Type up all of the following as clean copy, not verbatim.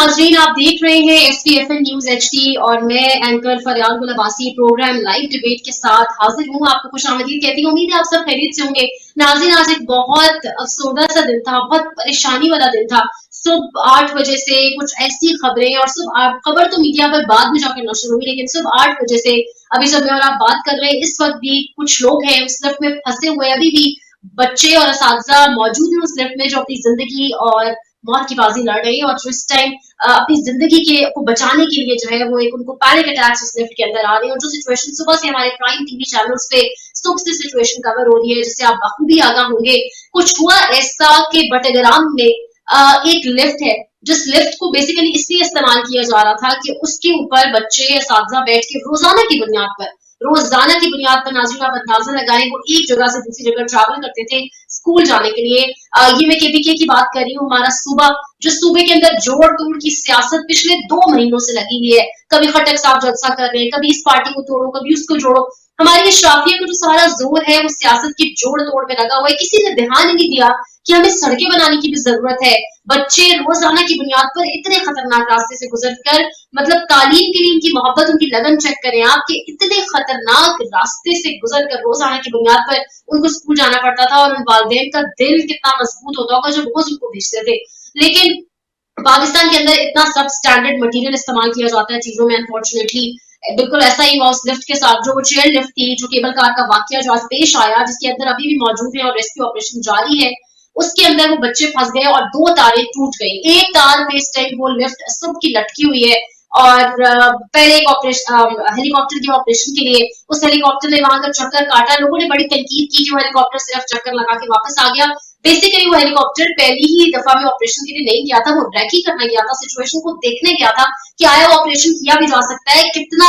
नाजरीन, आप देख रहे हैं SVFN न्यूज HD और मैं एंकर फरियाल गुल अब्बासी प्रोग्राम लाइव डिबेट के साथ हाजिर हूँ। आपको खुशामदीद कहती हूँ। उम्मीद है आप सब खैरियत से होंगे। नाजरीन, आज एक बहुत अफसोदा सा दिन था, बहुत परेशानी वाला दिन था। सुबह 8 बजे से कुछ ऐसी खबरें, और सुबह खबर तो मीडिया पर बाद में जाकर नशर हुई, लेकिन सुबह 8 बजे से अभी जब मैं और आप बात कर रहे हैं, इस वक्त भी कुछ लोग हैं उस लिफ्ट में फंसे हुए। अभी भी बच्चे और असातिज़ा मौजूद हैं उस लिफ्ट में, जो अपनी जिंदगी और मौत की बाजी लड़ रहे हैं, और जो इस टाइम अपनी जिंदगी के को बचाने के लिए जो है वो एक उनको पैनिक अटैक्स उस लिफ्ट के अंदर आ रहे हैं। और जो सिचुएशन सुबह से हमारे प्राइम टीवी चैनल्स पे सुबह से सिचुएशन कवर हो रही है, जिससे आप बखूबी आगाह होंगे। कुछ हुआ ऐसा कि बटग्राम में एक लिफ्ट है, जिस लिफ्ट को बेसिकली इसलिए इस्तेमाल किया जा रहा था कि उसके ऊपर बच्चे असातिज़ा बैठ के रोजाना की बुनियाद पर नाज़रीन आप अंदाजा लगाएं, वो एक जगह से दूसरी जगह ट्रैवल करते थे स्कूल जाने के लिए। ये मैं KPK की बात कर रही हूँ। हमारा सूबा, जो सूबे के अंदर जोड़ तोड़ की सियासत पिछले 2 महीनों से लगी हुई है। कभी खटक साहब जलसा कर रहे हैं, कभी इस पार्टी को तोड़ो, कभी उसको जोड़ो। हमारी इशराफिया का जो सारा जोर है वो सियासत की जोड़ तोड़ में लगा हुआ है। किसी ने ध्यान ही नहीं दिया कि हमें सड़कें बनाने की भी जरूरत है। बच्चे रोजाना की बुनियाद पर इतने खतरनाक रास्ते से गुजर कर, मतलब तालीम के लिए उनकी मोहब्बत, उनकी लगन चेक करें आप, कि इतने खतरनाक रास्ते से गुजर कर रोजाना की बुनियाद पर उनको स्कूल जाना पड़ता था। और उन वालिदैन का दिल कितना मजबूत होता होगा जब रोज उनको भेजते थे। लेकिन पाकिस्तान के अंदर इतना सब स्टैंडर्ड मटेरियल इस्तेमाल किया जाता है चीजों में, अनफॉर्चुनेटली बिल्कुल ऐसा ही हुआ उस लिफ्ट के साथ। जो वो चेयर लिफ्ट थी, जो केबल कार का वाकया जो आज पेश आया, जिसके अंदर अभी भी मौजूद है और रेस्क्यू ऑपरेशन जारी है, उसके अंदर वो बच्चे फंस गए और 2 तारें टूट गई। एक तार पे इस टाइम वो लिफ्ट सब की लटकी हुई है। और पहले एक ऑपरेशन हेलीकॉप्टर के ऑपरेशन के लिए उस हेलीकॉप्टर ने वहां का चक्कर काटा। लोगों ने बड़ी तनकीद की कि वो हेलीकॉप्टर सिर्फ चक्कर लगा के वापस आ गया। बेसिकली वो हेलीकॉप्टर पहली ही दफा में ऑपरेशन के लिए नहीं गया था, वो रेकी करने गया था, सिचुएशन को देखने गया था कि आया ऑपरेशन किया भी जा सकता है, कितना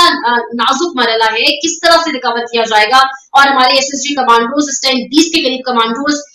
नाजुक मरला है, किस तरह से रिकवर किया जाएगा। और हमारे SSG कमांडोज, इस टाइम 20 के करीब कमांडोज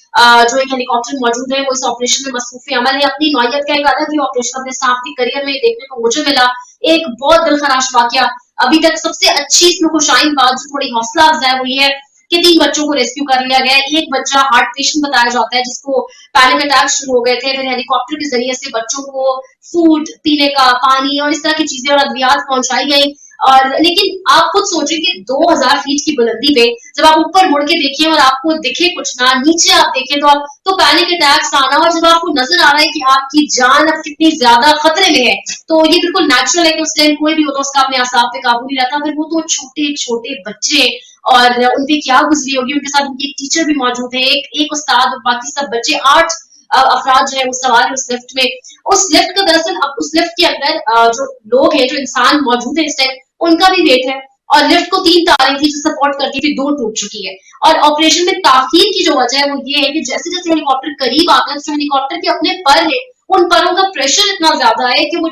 जो एक हेलीकॉप्टर मौजूद है, वो इस ऑपरेशन में मसरूफ अमल है। अपनी नौयत का एक अलग ही ऑपरेशन अपने साथी करियर में देखने को मुझे मिला। एक बहुत दिलखराश वाकया। अभी तक सबसे अच्छी इसमें खुशाइन बात जो थोड़ी हौसला अफजा है वो ये है कि 3 बच्चों को रेस्क्यू कर लिया गया है। एक बच्चा हार्ट पेशेंट बताया जाता है, जिसको पैनिक अटैक शुरू हो गए थे। फिर हेलीकॉप्टर के जरिए से बच्चों को फूड, पीने का पानी और इस तरह की चीजें और अद्वियात पहुंचाई गई। और लेकिन आप खुद सोचें कि 2000 फीट की बुलंदी पे जब आप ऊपर मुड़ के देखिए और आपको दिखे कुछ ना, नीचे आप देखें तो पैनिक अटैक्स आना, और जब आपको नजर आ रहा है कि आपकी जान अब कितनी ज्यादा खतरे में है, तो ये बिल्कुल नेचुरल है कि उस टाइम कोई भी होता उसका अपने असाब पे काबू नहीं रहता। फिर वो तो छोटे छोटे बच्चे, और उनपे क्या गुजरी होगी। उनके साथ उनकी एक टीचर भी मौजूद है, एक उस्ताद और बाकी सब बच्चे। 8 अफराद जो है वो सवार है उस लिफ्ट में। उस लिफ्ट का दरअसल अब उस लिफ्ट के अंदर जो लोग हैं, जो इंसान मौजूद है इस टाइम, उनका भी वेट है। और लिफ्ट को 3 तारें थी जो सपोर्ट करती थी, 2 टूट चुकी है। और ऑपरेशन में ताखीर की जो वजह है वो ये है कि जैसे जैसे हेलीकॉप्टर करीब आता है, जो हेलीकॉप्टर के अपने पर है, उन परों का प्रेशर इतना ज्यादा है कि वो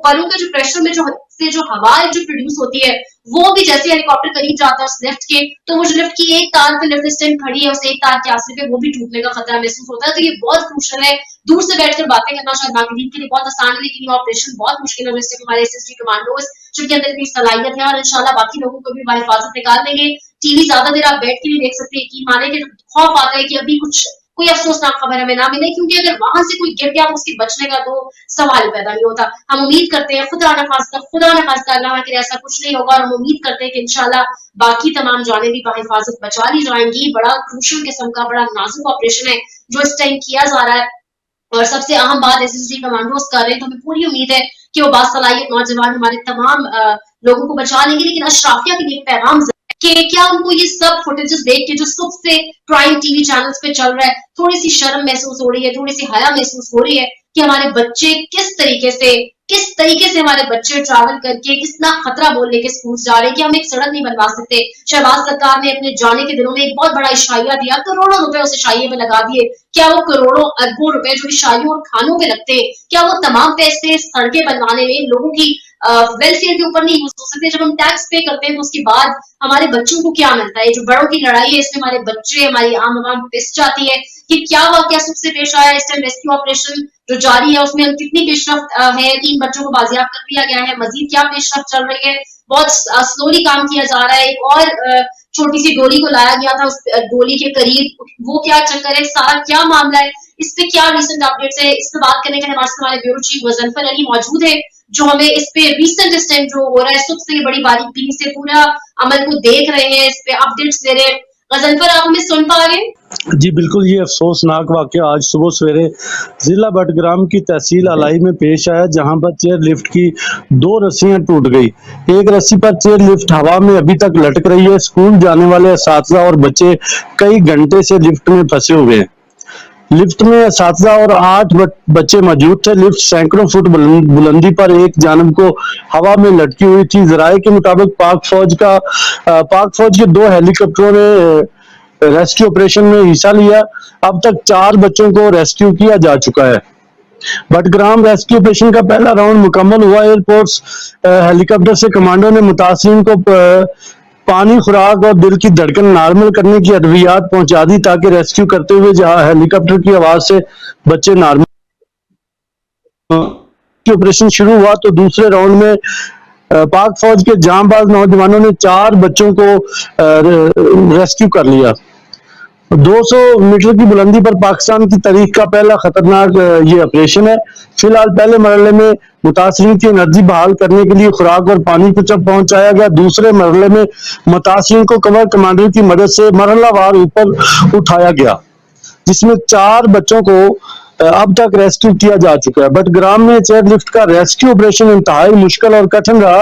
परों के जो प्रेशर में जो हवा जो प्रोड्यूस होती है, वो भी जैसे हेलीकॉप्टर करीब जाता है उस लिफ्ट के, तो वो जो लिफ्ट की एक तार पे लिफ्ट इस टाइम खड़ी है, उस एक तार के आसरे पे वो भी टूटने का खतरा महसूस होता है। तो ये बहुत क्रूशल है। दूर से बैठकर बातें करना शायद नागरिक के लिए बहुत आसान है, लेकिन ये ऑपरेशन बहुत मुश्किल है। जैसे हमारे SSG कमांडोज जिनके अंदर इतनी सलाहियत है, और इंशाल्लाह बाकी लोगों को भी हमारी हिफाजत निकाल देंगे। टीवी ज्यादा देर आप बैठ के नहीं देख सकते, यकीन माने कि खौफ आता है कि अभी कुछ कोई अफसोसनाक खबर हमें ना मिले, क्योंकि अगर वहां से कोई गिर गया तो उसके बचने का तो सवाल पैदा नहीं होता। हम उम्मीद करते हैं, खुदा न खास्ता अल्लाह के ऐसा कुछ नहीं होगा, और हम उम्मीद करते हैं कि इंशाल्लाह बाकी तमाम जाने भी बाहिफाजत बचा ली जाएंगी। बड़ा क्रूशल किस्म का बड़ा नाजुक ऑपरेशन है जो इस टाइम किया जा रहा है, और सबसे अहम बात SSG कमांडोज कर रहे हैं। तो हमें पूरी उम्मीद है कि वो बासलाहियत नौजवान हमारे तमाम लोगों को बचा लेंगे। लेकिन अशराफिया के लिए एक पैगाम कि क्या उनको ये सब फुटेजेस देख के जो सुबह से प्राइम टीवी चैनल्स पे चल रहा है, थोड़ी सी शर्म महसूस हो रही है, थोड़ी सी हया महसूस हो रही है कि हमारे बच्चे किस तरीके से हमारे बच्चे ट्रैवल करके कितना खतरा बोल लेके स्कूल जा रहे हैं, कि हम एक सड़क नहीं बनवा सकते। शहबाज सरकार ने अपने जाने के दिनों में एक बहुत बड़ा इशाइया दिया, करोड़ों रुपए उस इशाइये पे लगा दिए। क्या वो करोड़ों अरबों रुपए जो इशाइयों और खानों पे लगते हैं, क्या वो तमाम पैसे सड़कें बनवाने में, लोगों की वेलफेयर के ऊपर नहीं यूज हो सकते? जब हम टैक्स पे करते हैं तो उसके बाद हमारे बच्चों को क्या मिलता है? जो बड़ों की लड़ाई है, इसमें हमारे बच्चे, हमारी आम आवाम पिस जाती है कि क्या वाकया सबसे पेश आया। इस टाइम रेस्क्यू ऑपरेशन जो जारी है उसमें कितनी पेशरफ्त है? 3 बच्चों को बाजियाब कर लिया गया है, मजीद क्या पेशरफ्त चल रही है? बहुत स्लोली काम किया जा रहा है। एक और छोटी सी डोली को लाया गया था, उस डोली के करीब, वो क्या चक्कर है, सारा क्या मामला है, इस पे क्या रिसेंट अपडेट्स है, इस पे बात करने के लिए हमारे ब्यूरो चीफ गजनफर अली मौजूद है, जो हमें इस पे रिसेंट इस टाइम जो हो रहा है सुख से बड़ी बारीकी से पूरा अमल को देख रहे हैं, इस पे अपडेट्स दे रहे हैं। गजनफर, आप हमें सुन पा रहे हैं? जी बिल्कुल, ये अफसोसनाक वाक़या आज सुबह सवेरे जिला बडग्राम की तहसील अलाई में पेश आया, जहां पर चेयर लिफ्ट की 2 रस्सियां टूट गई। एक रस्सी पर चेयर लिफ्ट हवा में अभी तक लटक रही है। स्कूल जाने वाले असातिज़ा और बच्चे कई घंटे से लिफ्ट में फंसे हुए हैं। लिफ्ट में असातिज़ा और 8 बच्चे मौजूद थे। लिफ्ट सैकड़ों फुट बुलंदी पर एक जानब को हवा में लटकी हुई थी। ज़राए के मुताबिक पाक फौज के 2 हेलीकॉप्टरों ने रेस्क्यू ऑपरेशन में हिस्सा लिया। अब तक 4 बच्चों को रेस्क्यू किया जा चुका है। बडग्राम रेस्क्यू ऑपरेशन का पहला राउंड मुकम्मल हुआ। एयरफोर्स हेलीकॉप्टर से कमांडो ने मुतासिरीन को पानी, खुराक और दिल की धड़कन नॉर्मल करने की अद्वियात पहुंचा दी, ताकि रेस्क्यू करते हुए जहां हेलीकॉप्टर की आवाज से बच्चे नॉर्मल। ऑपरेशन शुरू हुआ तो दूसरे राउंड में पाक फौज के जांबाज नौजवानों ने 4 बच्चों को रेस्क्यू कर लिया। 200 मीटर की बुलंदी पर पाकिस्तान की तारीख का पहला खतरनाक ये ऑपरेशन है। फिलहाल पहले मरहले में मुतासिरीन की एनर्जी बहाल करने के लिए खुराक और पानी पहुंचाया गया। दूसरे मरहले में मुतासिरीन को कवर कमांडर की मदद से मरहलावार ऊपर उठाया गया, जिसमें 4 बच्चों को अब तक रेस्क्यू किया जा चुका है। बडग्राम में चेयर लिफ्ट का रेस्क्यू ऑपरेशन इंतहाई मुश्किल और कठिन रहा,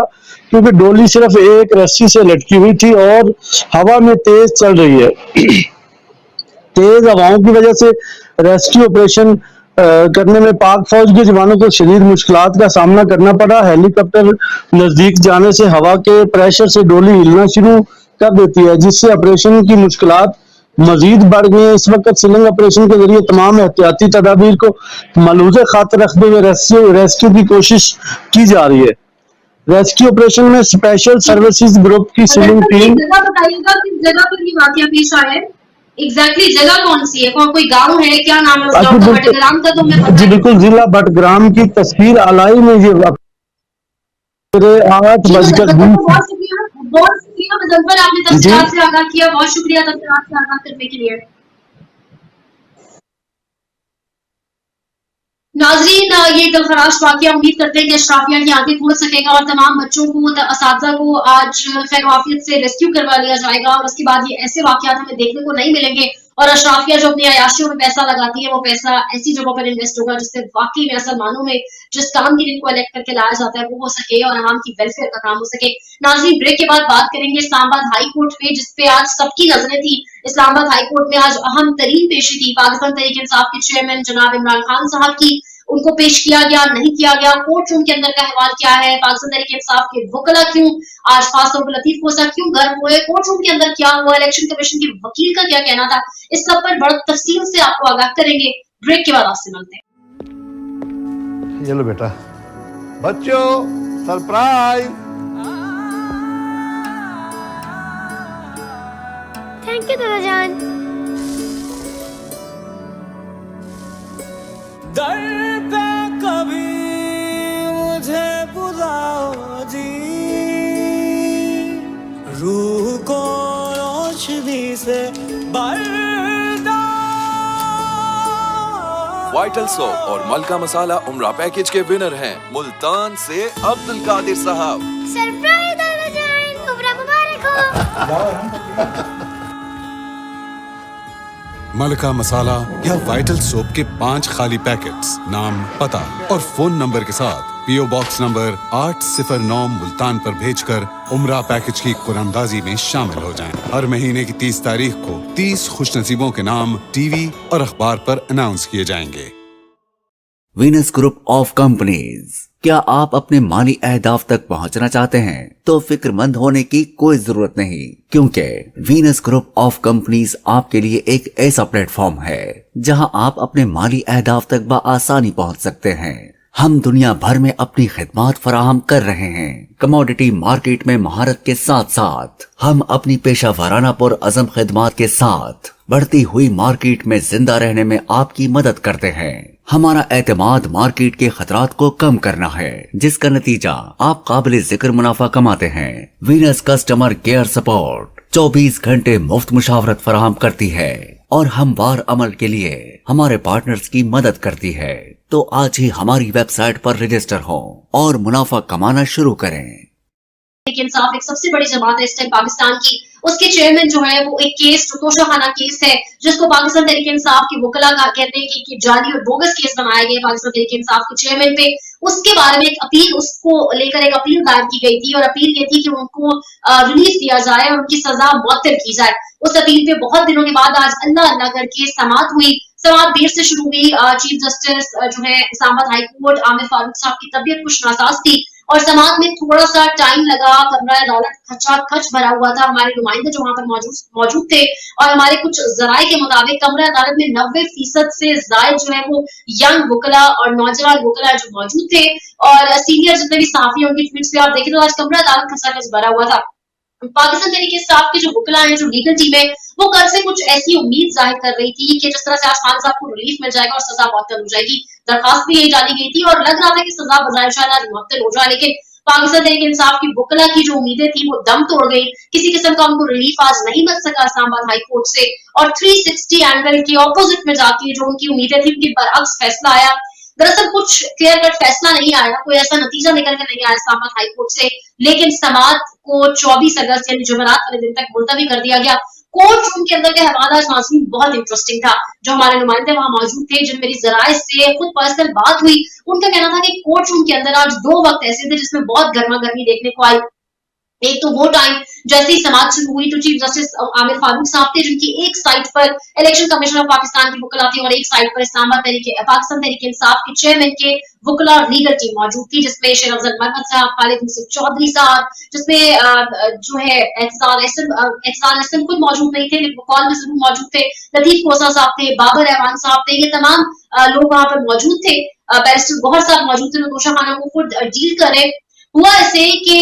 क्योंकि डोली सिर्फ एक रस्सी से लटकी हुई थी और हवा में तेज चल रही है। तेज हवाओं की वजह से रेस्क्यू ऑपरेशन करने में पाक फौज के जवानों को शदीद मुश्किलात का सामना करना पड़ा। हेलीकॉप्टर नजदीक जाने से हवा के प्रेशर से डोली हिलना शुरू कर देती है, जिससे ऑपरेशन की मुश्किलात मजीद बढ़ गई है। इस वक्त सीलिंग ऑपरेशन के जरिए तमाम एहतियाती तदाबीर को मलूज़े खातिर रखते हुए रेस्क्यू की कोशिश की जा रही है। रेस्क्यू ऑपरेशन में स्पेशल सर्विसेज ग्रुप की सीलिंग टीम। जगह बताइएगा किस जगह पर ये वाकया पेश आया है? एग्जैक्टली जगह कौन सी है? कोई गांव है? क्या नाम है उस गांव का? बडग्राम का तो मैं पता जी बिल्कुल, जिला बडग्राम की तहसील अलाई में ये 8:20। बहुत शुक्रिया मुजफ्फर, आपने तफसीलात से आगाह किया, बहुत शुक्रिया तफसीलात से आगाह करने के लिए। नाजरीन, ये दिलखराश वाकया, उम्मीद करते हैं कि अशराफिया की आंखें खोल सकेगा और तमाम बच्चों को, असातिज़ा को आज खैर वाफियत से रेस्क्यू करवा लिया जाएगा और उसके बाद ये ऐसे वाकयात हमें देखने को नहीं मिलेंगे और अशराफिया जो अपनी अयाशियों में पैसा लगाती है, वो पैसा ऐसी जगहों पर इन्वेस्ट होगा जिससे वाकई में असल मानों में जिस काम के लिए इनको इलेक्ट करके लाया जाता है वो हो सके और आवाम की वेलफेयर का काम हो सके। नाज़रीन, ब्रेक के बाद बात करेंगे इस्लामाबाद हाई कोर्ट में, जिसपे आज सबकी नजरें थी। इस्लामाबाद हाई कोर्ट में आज अहम तरीन पेशी थी पाकिस्तान तहरीक इंसाफ के चेयरमैन जनाब इमरान खान साहब की। उनको पेश किया गया, नहीं किया गया, कोर्ट रूम के अंदर का अहवाल क्या है, पाकिस्तान तहरीक इंसाफ के वकला क्यों आज खासतौर पर लतीफ कोसा क्यों गर्म हुए, कोर्ट रूम के अंदर क्या हुआ, इलेक्शन कमीशन के वकील का क्या कहना था, इस सब पर बड़ा तफसील से आपको आगाह करेंगे। ब्रेक के बाद आपसे मिलते हैं। ये लो बेटा, बच्चों सरप्राइज। थैंक यू दादा जान। दर पे कभी मुझे बुलाओ जी, रूह को रोशनी से वाइटल सोप और मलका मसाला उम्रा पैकेज के विनर हैं मुल्तान से अब्दुल कादिर साहब। सरप्राइज दादा जान, उम्रा मुबारक हो। मलका मसाला या वाइटल सोप के 5 खाली पैकेट्स, नाम, पता और फोन नंबर के साथ पीओ बॉक्स नंबर 809 मुल्तान पर भेजकर उम्रा पैकेज की कुरानंदाजी में शामिल हो जाएं। हर महीने की 30 तारीख को 30 खुशनसीबों के नाम टीवी और अखबार पर अनाउंस किए जाएंगे। Venus group of companies. क्या आप अपने माली अहदाफ तक पहुंचना चाहते हैं तो फिक्रमंद होने की कोई जरूरत नहीं, क्योंकि वीनस ग्रुप ऑफ कंपनीज आपके लिए एक ऐसा प्लेटफॉर्म है जहां आप अपने माली अहदाफ तक बआसानी पहुंच सकते हैं। हम दुनिया भर में अपनी खिदमात फराहम कर रहे हैं। कमोडिटी मार्केट में महारत के साथ साथ हम अपनी पेशा वाराना पुर अज़म खिदमात के साथ बढ़ती हुई मार्केट में जिंदा रहने में आपकी मदद करते हैं। हमारा एतमाद मार्केट के खतरात को कम करना है, जिसका नतीजा आप काबिल जिक्र मुनाफा कमाते हैं। वीनस कस्टमर केयर सपोर्ट 24 घंटे मुफ्त मुशावरत फराहम करती है और हमवार अमल के लिए हमारे पार्टनर्स की मदद करती है। तो आज ही हमारी वेबसाइट पर रजिस्टर हो और मुनाफा कमाना शुरू करें। इंसाफ एक सबसे बड़ी जमात है इस टाइम पाकिस्तान की। उसके चेयरमैन जो है वो एक केस जो तोशाखाना केस है जिसको पाकिस्तान तहरीक इंसाफ के वकला का कहते हैं कि जाली और बोगस केस बनाया गया पाकिस्तान तहरीक इंसाफ के चेयरमैन पे। उसके बारे में एक अपील, उसको लेकर एक अपील दायर की गई थी और अपील ये थी कि उनको रिलीफ दिया जाए और उनकी सजा मुअत्तल की जाए। उस अपील पे बहुत दिनों के बाद आज अल्लाह अल्लाह करके समाअत हुई। समाअत देर से शुरू हुई। चीफ जस्टिस जो है इस्लामाबाद हाई कोर्ट आमिर फारूक साहब की तबीयत कुछ नासाज थी और समाअत में थोड़ा सा टाइम लगा। कमरा अदालत खच भरा हुआ था। हमारे नुमाइंदे जो वहां पर मौजूद थे और हमारे कुछ जराये के मुताबिक कमरा अदालत में 90% से ज्यादा जो है वो यंग वकला और नौजवान वकला जो मौजूद थे और सीनियर जितने भी सहाफी हैं उनकी ट्वीट्स पे आप देखें तो आज कमरा अदालत खचाखच भरा हुआ था। पाकिस्तान तहरीक इंसाफ के जो वकला हैं, जो लीगल टीम है, वो कल से कुछ ऐसी उम्मीद जाहिर कर रही थी कि जिस तरह से आज खान साहब को रिलीफ मिल जाएगा और सजा मुअत्तल हो जाएगी। दरखास्त भी यही डाली गई थी और लग रहा था कि सजा बजाय शायद आज मुअत्तल हो जाए, लेकिन पाकिस्तान तहरीक इंसाफ की वकला की जो उम्मीदें थी वो दम तोड़ गई। किसी किस्म का उनको रिलीफ आज नहीं मिल सका इस्लामाबाद हाई कोर्ट से और 360 एंगल के ऑपोजिट में जाके जो उनकी उम्मीदें थी उनके बरअक्स फैसला आया। दरअसल कुछ क्लियर कट फैसला नहीं आया, कोई ऐसा नतीजा निकल कर नहीं आया इस्लामाबाद हाई कोर्ट से, लेकिन समाअत को 24 अगस्त यानी जुमेरात वाले दिन तक मुलतवी कर दिया गया। कोर्ट रूम के अंदर का हवाला नाज़रीन बहुत इंटरेस्टिंग था। जो हमारे नुमाइंदे वहां मौजूद थे, जिन मेरी जराये से खुद पर्सनल बात हुई, उनका कहना था कि कोर्ट रूम के अंदर आज 2 वक्त ऐसे थे जिसमें बहुत गर्मा गर्मी देखने को आई। एक तो वो टाइम जैसे ही समाअत शुरू हुई तो चीफ जस्टिस आमिर फारूक साहब थे जिनकी एक साइड पर इलेक्शन कमीशन ऑफ पाकिस्तान की वकला थी और एक साइड पर पाकिस्तान तहरीक इंसाफ के चेयरमैन के वकला और लीगल टीम मौजूद थी, जिसमें शेर अफजल महमद साहब, खालिद मुसफ़ चौधरी साहब, जिसमें जो है एहसान हसन खुद मौजूद नहीं थे लेकिन कॉल में जरूर मौजूद थे, लतीफ खोसा साहब थे, बाबर रहमान साहब थे, ये तमाम लोग वहां पर मौजूद थे। बैरिस्टर गौहर साहब मौजूद थे जो तोशाखाना को खुद डील करे। हुआ ऐसे कि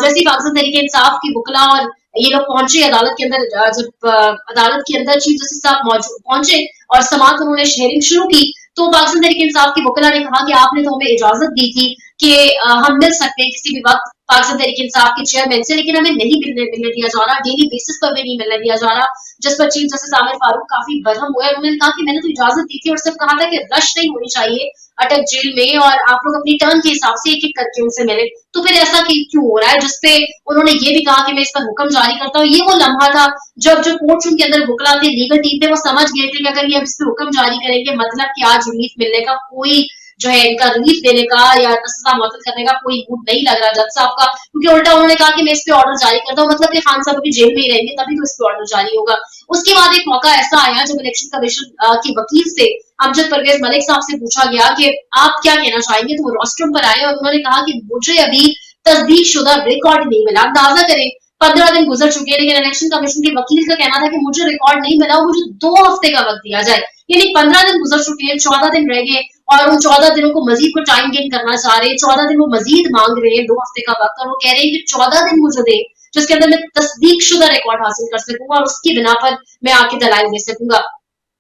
जैसे पाकिस्तान तहरीक इंसाफ की वकला और ये लोग पहुंचे अदालत के अंदर, जब अदालत के अंदर चीफ जस्टिस साहब पहुंचे और समाअत उन्होंने शेयरिंग शुरू की तो पाकिस्तान तहरीक इंसाफ की वकला ने कहा कि आपने तो हमें इजाजत दी थी कि हम मिल सकते हैं किसी भी वक्त पाकिस्तान तहरीक इंसाफ के चेयरमैन से, लेकिन हमें नहीं मिलने दिया जा रहा, डेली बेसिस पर भी नहीं मिलने दिया जा रहा। जिस पर चीफ जस्टिस आमिर फारूक काफी बरहम हुए। उन्होंने कहा कि मैंने तो इजाजत दी थी और सिर्फ कहा था कि रश नहीं होनी चाहिए अटक जेल में और आप लोग अपनी टर्न के हिसाब से एक एक करके उनसे मिले, तो फिर ऐसा क्यों हो रहा है? जिसपे उन्होंने ये भी कहा कि मैं इस पर हुक्म जारी करता हूँ। ये वो लम्हा था जब जो कोर्ट रूम के अंदर वकला थे, लीगल टीम थे, वो समझ गए थे कि अगर ये अब इस पर हुक्म जारी करेंगे मतलब कि आज रिलीफ मिलने का कोई जो है इनका रिलीफ देने का या सजा मुअत्तल करने का कोई मूड नहीं लग रहा जज साहब का, क्योंकि उल्टा उन्होंने कहा कि मैं इस पे ऑर्डर जारी करता हूँ, मतलब कि खान साहब अभी जेल में ही रहेंगे तभी तो इस पे ऑर्डर जारी होगा। उसके बाद एक मौका ऐसा आया जब इलेक्शन कमीशन की वकील से अमजद परवेज मलिक साहब से पूछा गया कि आप क्या कहना चाहेंगे, तो वो रोस्ट्रम पर आए और उन्होंने कहा कि मुझे अभी तस्दीक शुदा रिकॉर्ड नहीं मिला। अंदाजा करें 15 दिन गुजर चुके हैं, लेकिन इलेक्शन कमीशन के वकील का कहना था कि मुझे रिकॉर्ड नहीं मिला, मुझे 2 हफ्ते का वक्त दिया जाए। यानी 15 दिन गुजर चुके हैं, 14 दिन रह गए और उन 14 दिनों को मजीद को टाइम गेन करना चाह रहे हैं। 14 दिन वो मजीद मांग रहे हैं, 2 हफ्ते का वक्त, और वो कह रहे हैं कि 14 दिन मुझे दे जिसके अंदर मैं तस्दीक शुदा रिकॉर्ड हासिल कर सकूंगा और उसकी बिना पर मैं आके दलाइल दे सकूंगा।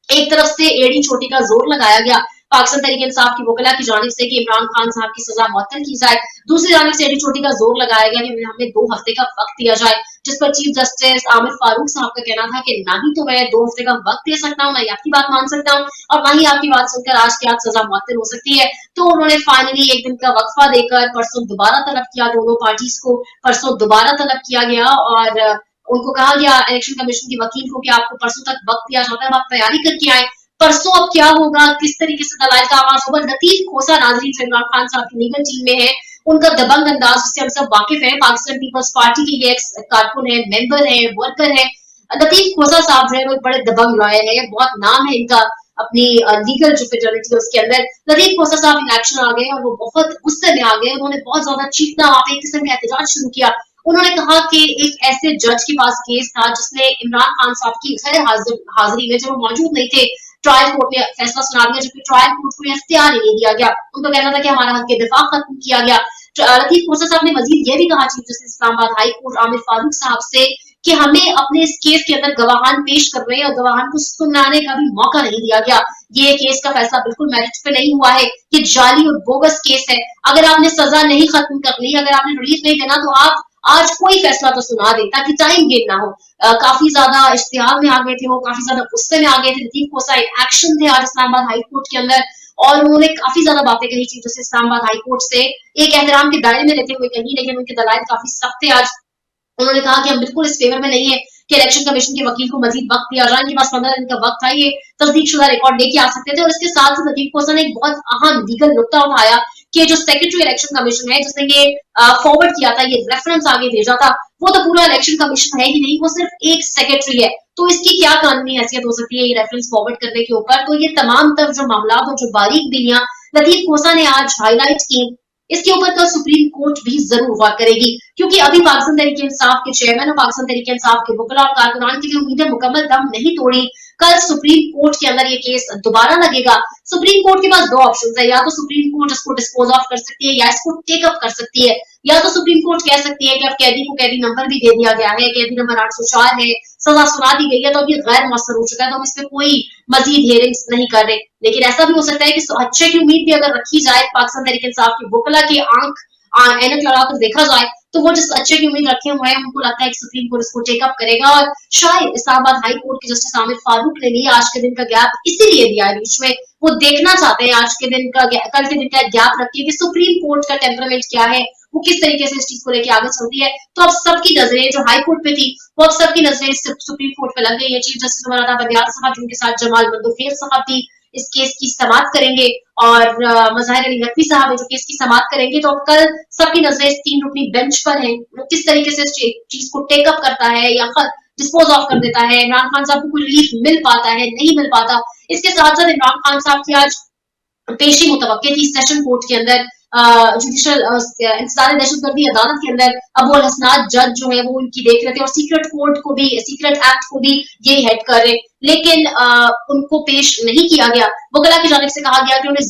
एक तरफ से एड़ी छोटी का जोर लगाया गया पाकिस्तान तहरीक इंसाफ की वकला की जानिब से कि इमरान खान साहब की सजा मुअत्तल की जाए, दूसरी जानिब से एड़ी छोटी का जोर लगाया गया कि हमें 2 हफ्ते का वक्त दिया जाए, जिस पर चीफ जस्टिस आमिर फारूक साहब का कहना था कि ना ही तो मैं 2 हफ्ते का वक्त दे सकता हूँ, ना ही आपकी बात मान सकता हूँ और ना ही आपकी बात सुनकर आज की आज सजा मुअत्तल हो सकती है। तो उन्होंने फाइनली एक दिन का वक्फा देकर परसों दोबारा तलब किया, दोनों पार्टीज को परसों दोबारा तलब किया गया और उनको कहा गया इलेक्शन कमीशन के वकील को कि आपको परसों तक वक्त दिया जाता है, आप तैयारी करके आए। परसों अब क्या होगा, किस तरीके से दलाइल का आगाज होगा। लतीफ खोसा नाजरीन जो इमरान खान साहब की लीगल टीम में है, उनका दबंग अंदाज जिससे हम सब वाकिफ हैं, पाकिस्तान पीपल्स पार्टी के ये एक्स कारकुन है, मेंबर है, वर्कर है। लतीफ खोसा साहब जो है वो बड़े दबंग लॉयर है, बहुत नाम है इनका अपनी लीगल जो फेटर्निटी है उसके अंदर। लतीफ खोसा साहब इलेक्शन आ गए और वो बहुत गुस्से में आ गए, उन्होंने बहुत ज्यादा चीखना, वहां पे एक किस्म का एहतजाज शुरू किया। उन्होंने कहा कि एक ऐसे जज के पास केस था जिसने इमरान खान साहब की गैर हाजिरी में, जब वो मौजूद नहीं थे, ट्रायल कोर्ट ने फैसला सुना दिया, जबकि ट्रायल कोर्ट को इख्तियार ही नहीं दिया गया। उनका कहना था कि हमारा हक के दिफा खत्म किया गया। लतीफ खोसा साहब ने मजीद ये भी कहा chief justice Islamabad high court Aamir Farooq साहब से कि हमें अपने इस केस के अंदर गवाहान पेश कर रहे हैं और गवाहान को सुनाने का भी मौका नहीं दिया गया। ये केस का फैसला बिल्कुल मेरिट पे नहीं हुआ है, ये जाली और बोगस केस है। अगर आपने सजा नहीं खत्म करनी, अगर आपने रिलीफ नहीं देना तो आप आज कोई फैसला तो सुना दे ताकि टाइम गेन ना हो। काफी ज्यादा इश्तियाल में आ गए थे वो, काफी ज्यादा गुस्से में आ गए थे। लतीफ कोसा एक्शन थे आज इस्लामाबाद हाई कोर्ट के अंदर और उन्होंने काफी ज्यादा बातें कही थी जैसे इस्लामाबाद हाई कोर्ट से एक एहतराम के दायरे में रहते हुए कही, लेकिन उनके दलाइल काफी सख्त थे आज। उन्होंने कहा कि हम बिल्कुल इस फेवर में नहीं है कि इलेक्शन कमीशन के वकील को मजीद वक्त दिया जाए, इनके पास 15 दिन का वक्त था, ये तस्दीक शुदा रिकॉर्ड लेके आ सकते थे। और इसके साथ साथ लतीफ कोसा ने एक बहुत अहम लीगल नुकता उठाया कि जो सेक्रेटरी इलेक्शन कमीशन है जिसने ये फॉरवर्ड किया था, ये रेफरेंस आगे भेजा था, वो तो पूरा इलेक्शन कमीशन है ही नहीं, वो सिर्फ एक सेक्रेटरी है। तो इसकी क्या कानूनी हैसियत हो सकती है ये रेफरेंस फॉरवर्ड करने के ऊपर। तो ये तमाम तर जो मामला और जो बारीक बिलियां लतीफ कोसा ने आज हाईलाइट की, इसके ऊपर कल सुप्रीम कोर्ट भी जरूर गौर करेगी, क्योंकि अभी पाकिस्तान तहरीक इंसाफ के चेयरमैन और पाकिस्तान तहरीक इंसाफ के वकला और कारकुनान के लिए उम्मीदें मुकम्मल दम नहीं तोड़ी। कल सुप्रीम कोर्ट के अंदर ये केस दोबारा लगेगा। सुप्रीम कोर्ट के पास दो ऑप्शन है, या तो सुप्रीम कोर्ट इसको डिस्पोज ऑफ कर सकती है या इसको टेक अप कर सकती है, या तो सुप्रीम कोर्ट कह सकती है कि अब कैदी को कैदी नंबर भी दे दिया गया है, कैदी नंबर 804 है, सजा सुना दी गई है, तो अभी गैर मौसर हो चुका है, तो हम इसमें कोई मजीद हियरिंग्स नहीं कर रहे। लेकिन ऐसा भी हो सकता है कि अच्छे की उम्मीद भी अगर रखी जाए, पाकिस्तान तहरीक इंसाफ के वकला की ऐनक लगाकर देखा जाए, तो वो जिस अच्छे की उम्मीद रखे हुए हैं उनको लगता है कि सुप्रीम कोर्ट इसको टेकअप करेगा। और शायद इस्लामाबाद हाई कोर्ट के जस्टिस आमिर फारूक ने भी आज के दिन का गैप इसीलिए दिया है बीच में, वो देखना चाहते हैं आज के दिन का कल के दिन का गैप रखिए कि सुप्रीम कोर्ट का टेम्परामेंट क्या है, वो किस तरीके से इस चीज को लेकर आगे चलती है। तो अब सबकी नजरें जो हाई कोर्ट पे थी वो अब सबकी नजरें सुप्रीम कोर्ट पे लग गई है। चीफ जस्टिस उमर अता बंदियाल साहब जिनके साथ जमाल मंदोखेर साहब भी इस केस की समाअत करेंगे और मज़ाहिर अली नकवी साहब जो केस की समाअत करेंगे, तो अब कल सबकी नजरें इस 3 रुकनी बेंच पर हैं, वो किस तरीके से इस चीज को टेकअप करता है या डिस्पोज ऑफ कर देता है, इमरान खान साहब को कोई रिलीफ मिल पाता है नहीं मिल पाता। इसके साथ साथ इमरान खान साहब की आज पेशी मुतवक्के थी सेशन कोर्ट के अंदर जुडिशल इंतजार दहशतगर्दी अदालत के अंदर। अब वो हसनात जज जो है वो उनकी देख रहे थे और सीक्रेट कोर्ट को भी, सीक्रेट एक्ट को भी ये हेड कर रहे, लेकिन उनको पेश नहीं किया गया। वकला की जानिब से कहा गया कि उन्हें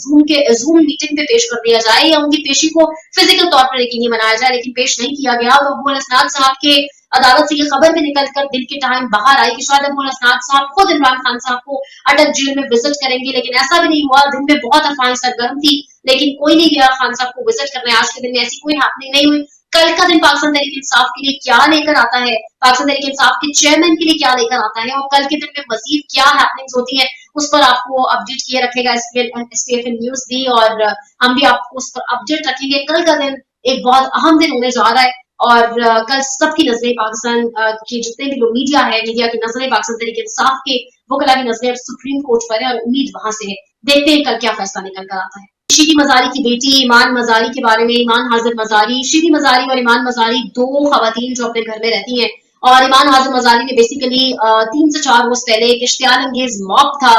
जूम मीटिंग पे पेश कर दिया जाए या उनकी पेशी को फिजिकल तौर पर यकीनी बनाया जाए, लेकिन पेश नहीं किया गया। और अबू हसनात साहब के अदालत से ये खबर भी निकलकर दिन के टाइम बाहर आई कि शायद अबू हसनात साहब खुद इमरान खान साहब को अटक जेल में विजिट करेंगे, लेकिन ऐसा भी नहीं हुआ। दिन में बहुत अफवाहें सरगर्म थी, लेकिन कोई नहीं गया खान साहब को विजिट करने। आज के दिन में ऐसी कोई हैपनिंग नहीं हुई। कल का दिन पाकिस्तान तहरीक इंसाफ के लिए क्या लेकर आता है, पाकिस्तान तहरीक इंसाफ के चेयरमैन के लिए क्या लेकर आता है, और कल के दिन में मजीद क्या हैपनिंग्स होती है, उस पर आपको अपडेट किए रखेगा SPFN न्यूज भी, और हम भी आपको उस पर अपडेट रखेंगे। कल का दिन एक बहुत अहम दिन होने जा रहा है और कल सबकी नजरें पाकिस्तान के जितने भी लोग मीडिया है, मीडिया की नजरें पाकिस्तान तहरीक इंसाफ के वकला की नजरें सुप्रीम कोर्ट पर है और उम्मीद वहां से है। देखते हैं कल क्या फैसला निकल कर आता है। शीरी मजारी की बेटी ईमान मजारी के बारे में, ईमान हाजिर मजारी, शीरी मजारी और ईमान मजारी 2 खवातीन जो अपने घर में रहती हैं, और ईमान हाजिर मजारी ने बेसिकली 3 से 4 रोज पहले एक इश्तियाल अंगेज मॉब था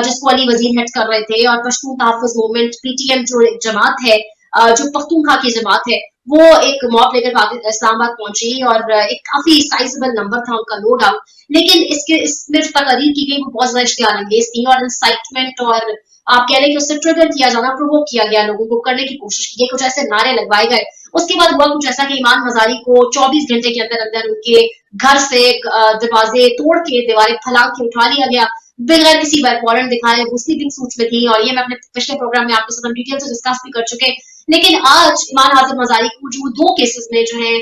जिसको अली वजीर हेड कर रहे थे, और पश्तून तहफ़्फ़ुज़ मूवमेंट PTM जो एक जमात है, जो पख्तूनख्वा की जमात है, वो एक मॉब लेकर इस्लामाबाद पहुंची और एक काफी साइजेबल नंबर था उनका, नो डाउट। लेकिन इसमें जो तकरीर की गई वो बहुत ज्यादा इश्तियाल अंगेज थी और इंसाइटमेंट, और आप कह रहे हैं कि उससे ट्रिगर किया जाना, प्रोवोक किया गया, लोगों को करने की कोशिश की गई, कुछ ऐसे नारे लगवाए गए। उसके बाद हुआ कुछ ऐसा कि ईमान मजारी को 24 घंटे के अंदर अंदर उनके घर से दरवाजे तोड़ के, दीवारें फलांग के उठा लिया गया बगैर किसी वारंट दिखाए। वो स्लीपिंग सूट में थी और ये मैं अपने पिछले प्रोग्राम में आपके साथ डिटेल से डिस्कस भी कर चुके। लेकिन आज ईमान हाजिर मजारी को जो 2 केसेस में जो है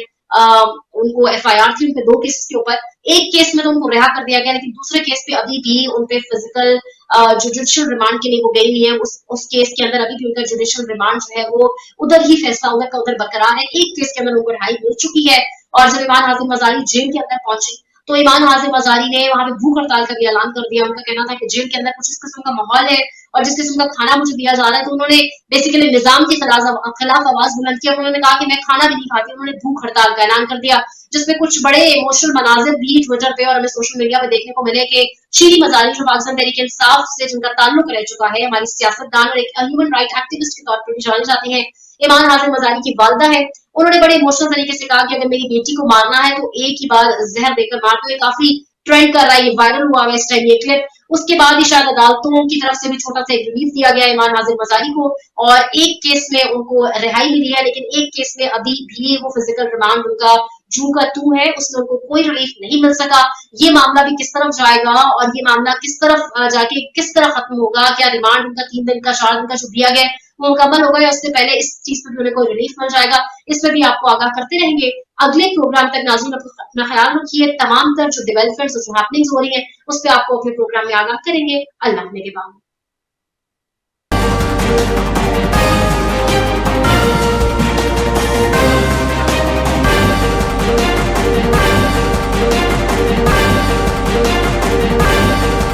उनको FIR थी उनके 2 केसेस के ऊपर, एक केस में तो उनको रिहा कर दिया गया, लेकिन दूसरे केस पे अभी भी उनपे फिजिकल जुडिशियल रिमांड के लिए वो गई हुई है। उस केस के अंदर अभी भी उनका जुडिशियल रिमांड जो है वो उधर ही फैसला उधर का उधर बरकरार है। एक केस के अंदर उनको रिहाई मिल चुकी है और जब ईमान हाजिर मजारी जेल के अंदर पहुंची तो ईमान हाजिर मजारी ने वहां पे भूख हड़ताल का भी ऐलान कर दिया। उनका कहना था कि जेल के अंदर कुछ इस किस्म का माहौल है और जिस किस्म का खाना मुझे दिया जा रहा है, तो उन्होंने बेसिकली निजाम के खिलाफ आवाज बुलंद की। उन्होंने कहा कि मैं खाना भी नहीं खाती। उन्होंने भूख हड़ताल का ऐलान कर दिया, जिसमें कुछ बड़े इमोशनल मनाजिर भी ट्विटर पे और हमें सोशल मीडिया पे देखने को मिले कि शीरी मजारी जो पाकिस्तान तहरीक इंसाफ से जिनका ताल्लुक रह चुका है, हमारी सियासतदान और एक ह्यूमन राइट एक्टिविस्ट के तौर पर भी जानी जाती है, ईमान हाजिर मजारी की वालदा है, उन्होंने बड़े इमोशनल तरीके से कहा कि अगर मेरी बेटी को मारना है तो एक ही बार जहर देकर मार दो। ये काफी ट्रेंड कर रहा है, ये वायरल हुआ है इस टाइम ये क्लिप। उसके बाद ही शायद अदालतों की तरफ से भी छोटा सा एक रिलीफ दिया गया ईमान हाजिर मजारी को, और एक केस में उनको रिहाई मिली है, लेकिन एक केस में अभी भी वो फिजिकल रिमांड उनका जू का तू है, उसमें उनको कोई रिलीफ नहीं मिल सका। ये मामला भी किस तरफ जाएगा और ये मामला किस तरफ जाके किस तरह खत्म होगा, क्या रिमांड उनका 3 दिन का 4 दिन का जो दिया गया वो मुकम्मल हो गए, उससे पहले इस चीज पर भी उन्हें कोई रिलीफ मिल जाएगा। इस पर भी आपको आगाह करते रहेंगे। अगले प्रोग्राम तक नाज़रीन अपना ख्याल रखिए। तमाम तर जो डेवलपमेंट्स जो हैपनिंग्स हो रही है उस पर आपको अपने प्रोग्राम में आगाह करेंगे। अल्लाह ने के बाद।